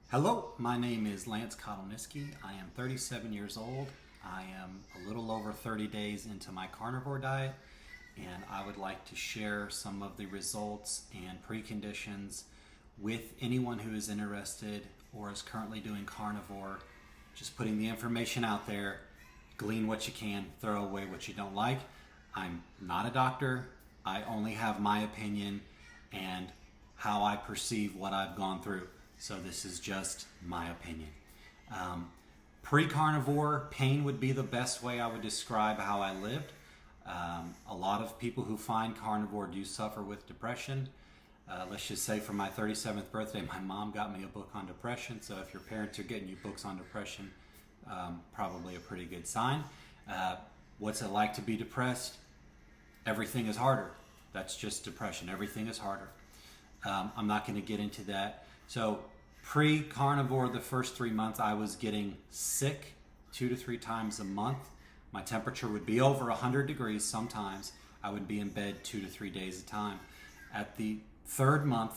Hello, my name is Lance Kottelniski. I am 37 years old. I am a little over 30 days into my carnivore diet, and I would like to share some of the results and preconditions with anyone who is interested or is currently doing carnivore. Just putting the information out there, glean what you can, throw away what you don't like. I'm not a doctor. I only have my opinion and how I perceive what I've gone through. So this is just my opinion. Pre-carnivore, pain would be the best way I would describe how I lived. A lot of people who find carnivore do suffer with depression. Let's just say for my 37th birthday, my mom got me a book on depression. So if your parents are getting you books on depression, probably a pretty good sign. What's it like to be depressed? Everything is harder. That's just depression. Everything is harder. I'm not going to get into that. So pre-carnivore, the first 3 months, I was getting sick 2 to 3 times a month. My temperature would be over 100 degrees sometimes. I would be in bed 2 to 3 days at a time. At the third month,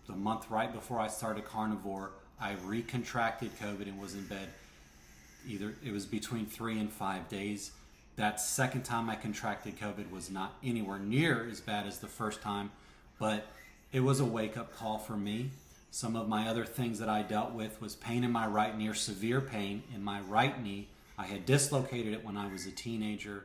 the month right before I started carnivore, I recontracted COVID and was in bed. It was between 3 and 5 days. That second time I contracted COVID was not anywhere near as bad as the first time, but it was a wake-up call for me. Some of my other things that I dealt with was pain in my right knee, severe pain in my right knee. I had dislocated it when I was a teenager,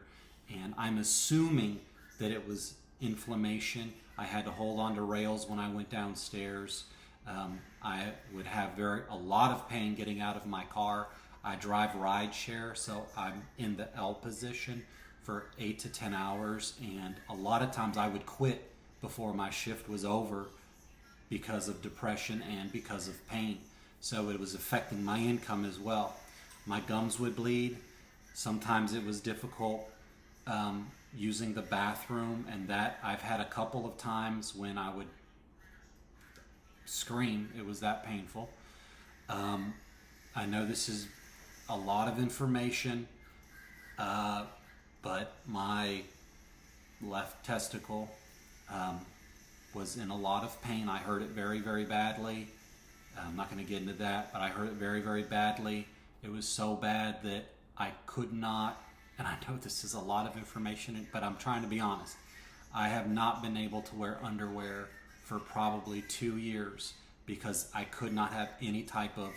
and I'm assuming that it was inflammation. I had to hold on to rails when I went downstairs. I would have a lot of pain getting out of my car. I drive ride share, so I'm in the L position for 8 to 10 hours, and a lot of times I would quit before my shift was over because of depression and because of pain. So it was affecting my income as well. My gums would bleed. Sometimes it was difficult using the bathroom, and that I've had a couple of times when I would scream. It was that painful. I know this is a lot of information, but my left testicle was in a lot of pain. I hurt it very, very badly. I'm not going to get into that, but I hurt it very, very badly. It was so bad that I could not, and I know this is a lot of information, but I'm trying to be honest. I have not been able to wear underwear for probably 2 years because I could not have any type of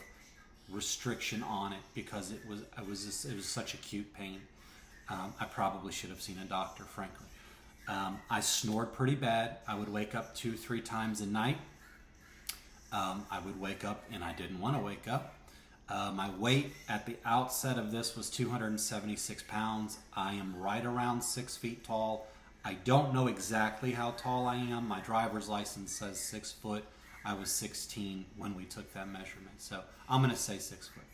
restriction on it because it was such acute pain. I probably should have seen a doctor, frankly. I snored pretty bad. I would wake up 2-3 times a night. I would wake up and I didn't want to wake up. My weight at the outset of this was 276 pounds. I am right around 6 feet tall. I don't know exactly how tall I am. My driver's license says 6 foot. I was 16 when we took that measurement. So I'm going to say 6 foot.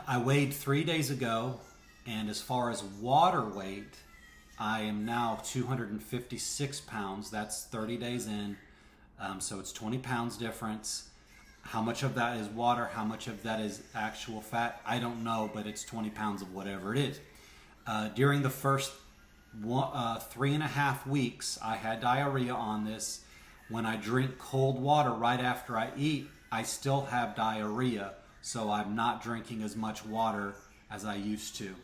I weighed 3 days ago, and as far as water weight, I am now 256 pounds. That's 30 days in. So it's 20 pounds difference. How much of that is water? How much of that is actual fat? I don't know, but it's 20 pounds of whatever it is. During the first 3.5 weeks, I had diarrhea on this. When I drink cold water right after I eat, I still have diarrhea. So I'm not drinking as much water as I used to.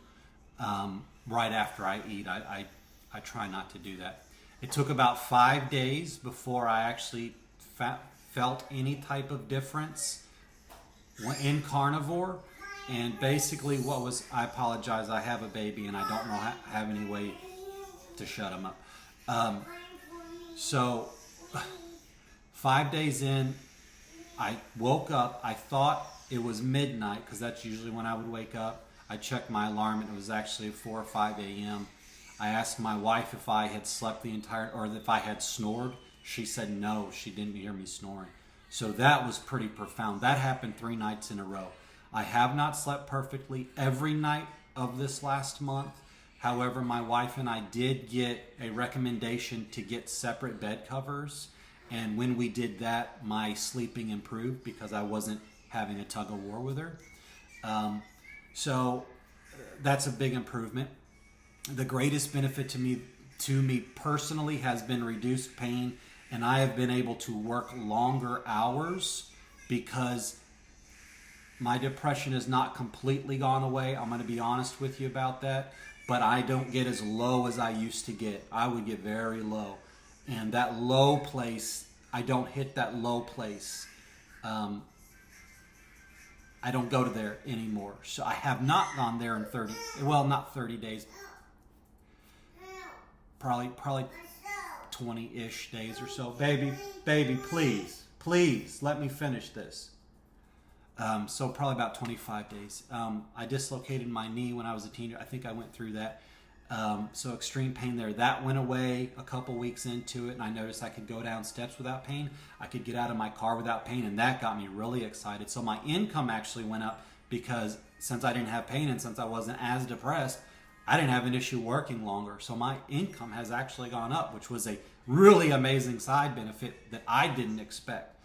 Right after I eat, I try not to do that. It took about 5 days before I actually felt any type of difference in carnivore. And basically I apologize, I have a baby and I don't have any way to shut him up. So 5 days in, I woke up. I thought it was midnight because that's usually when I would wake up. I checked my alarm and it was actually 4 or 5 a.m. I asked my wife if I had slept or if I had snored. She said no, she didn't hear me snoring. So that was pretty profound. That happened 3 nights in a row. I have not slept perfectly every night of this last month. However, my wife and I did get a recommendation to get separate bed covers. And when we did that, my sleeping improved because I wasn't having a tug of war with her. So that's a big improvement. The greatest benefit to me personally has been reduced pain and I have been able to work longer hours because my depression has not completely gone away. I'm going to be honest with you about that. But I don't get as low as I used to get. I would get very low. And that low place, I don't hit that low place. I don't go to there anymore. So I have not gone there in 30, well, not 30 days. Probably 20-ish days or so. Baby, please, let me finish this. So probably about 25 days. I dislocated my knee when I was a teenager. I think I went through that. So extreme pain there. That went away a couple weeks into it, and I noticed I could go down steps without pain. I could get out of my car without pain, and that got me really excited. So my income actually went up because since I didn't have pain and since I wasn't as depressed, I didn't have an issue working longer. So my income has actually gone up, which was a really amazing side benefit that I didn't expect.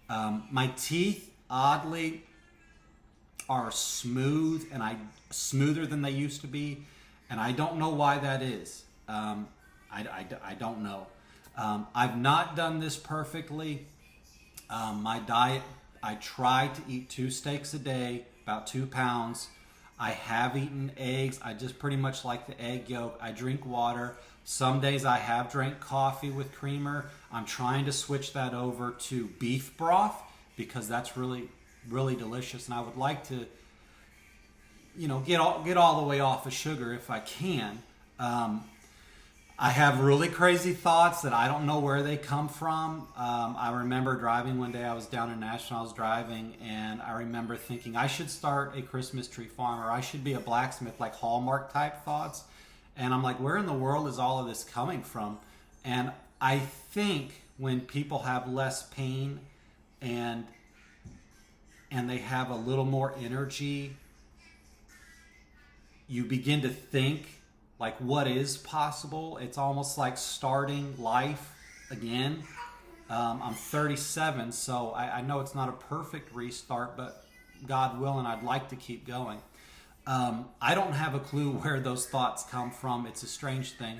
My teeth, oddly, are smooth and smoother than they used to be, and I don't know why that is. I don't know. I've not done this perfectly. My diet, I try to eat 2 steaks a day, about 2 pounds. I have eaten eggs. I just pretty much like the egg yolk. I drink water. Some days I have drank coffee with creamer. I'm trying to switch that over to beef broth because that's really delicious, and I would like to, get all the way off of sugar if I can. I have really crazy thoughts that I don't know where they come from. I remember driving one day. I was down in Nashville. I was driving, and I remember thinking I should start a Christmas tree farm, or I should be a blacksmith, like Hallmark type thoughts. And I'm like, where in the world is all of this coming from? And I think when people have less pain and they have a little more energy, you begin to think like what is possible. It's almost like starting life again. I'm 37, so I know it's not a perfect restart, but God willing, I'd like to keep going. I don't have a clue where those thoughts come from. It's a strange thing.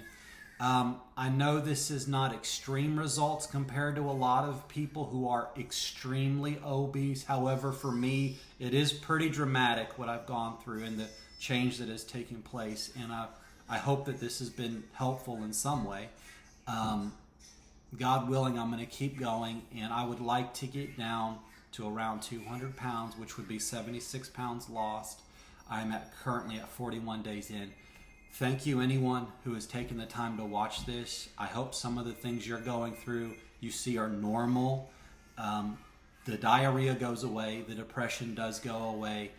I know this is not extreme results compared to a lot of people who are extremely obese. However, for me, it is pretty dramatic what I've gone through and the change that has taken place. And I hope that this has been helpful in some way. God willing, I'm going to keep going, and I would like to get down to around 200 pounds, which would be 76 pounds lost. I'm currently at 41 days in. Thank you, anyone who has taken the time to watch this. I hope some of the things you're going through you see are normal. The diarrhea goes away. The depression does go away,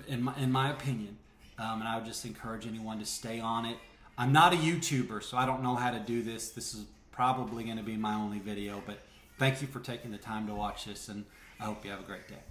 in my opinion. And I would just encourage anyone to stay on it. I'm not a YouTuber, so I don't know how to do this. This is probably going to be my only video, but thank you for taking the time to watch this, and I hope you have a great day.